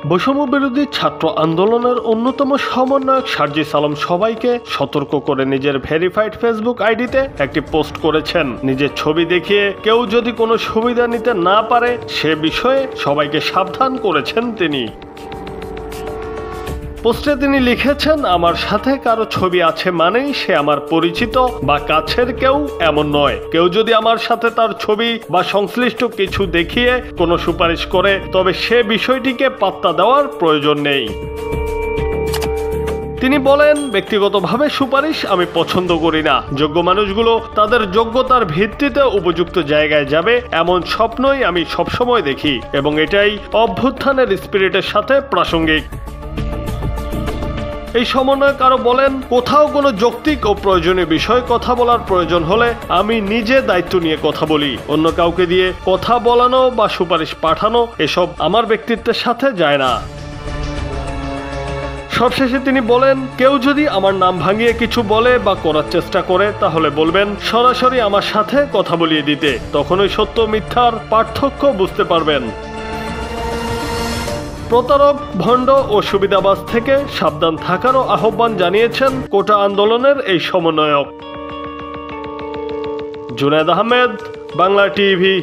বৈষম্য বিরোধী ছাত্র আন্দোলনের অন্যতম সমন্বয়ক সার্জিস আলম সবাইকে সতর্ক করে নিজের ভেরিফাইড ফেসবুক আইডিতে একটি পোস্ট করেছেন। নিজের ছবি দেখিয়ে কেউ যদি কোনো সুবিধা নিতে না পারে সে বিষয়ে সবাইকে সাবধান করেছেন তিনি। পোস্টে তিনি লিখেছেন, আমার সাথে কারো ছবি আছে মানেই সে আমার পরিচিত বা কাছের কেউ এমন নয়। কেউ যদি আমার সাথে তার ছবি বা সংশ্লিষ্ট কিছু দেখিয়ে কোনো সুপারিশ করে তবে সে বিষয়টিকে পাত্তা দেওয়ার প্রয়োজন নেই। তিনি বলেন, ব্যক্তিগতভাবে সুপারিশ আমি পছন্দ করি না। যোগ্য মানুষগুলো তাদের যোগ্যতার ভিত্তিতে উপযুক্ত জায়গায় যাবে এমন স্বপ্নই আমি সবসময় দেখি এবং এটাই অভ্যুত্থানের স্পিরিটের সাথে প্রাসঙ্গিক। এই সমন্বয়ক আরো বলেন, কোথাও কোনো যৌক্তিক ও প্রয়োজনীয় বিষয়ে কথা বলার প্রয়োজন হলে আমি নিজে দায়িত্ব নিয়ে কথা বলি। অন্য কাউকে দিয়ে কথা বলানো বা সুপারিশ পাঠানো এসব আমার ব্যক্তিত্বের সাথে যায় না। সবশেষে তিনি বলেন, কেউ যদি আমার নাম ভাঙিয়ে কিছু বলে বা করার চেষ্টা করে তাহলে বলবেন সরাসরি আমার সাথে কথা বলিয়ে দিতে, তখনই সত্য মিথ্যার পার্থক্য বুঝতে পারবেন। প্রতারক, ভণ্ড ও সুবিধাবাজ থেকে সাবধান থাকারও আহ্বান জানিয়েছেন কোটা আন্দোলনের এই সমন্বয়ক। জুনায়েদ আহমেদ, বাংলা টিভি।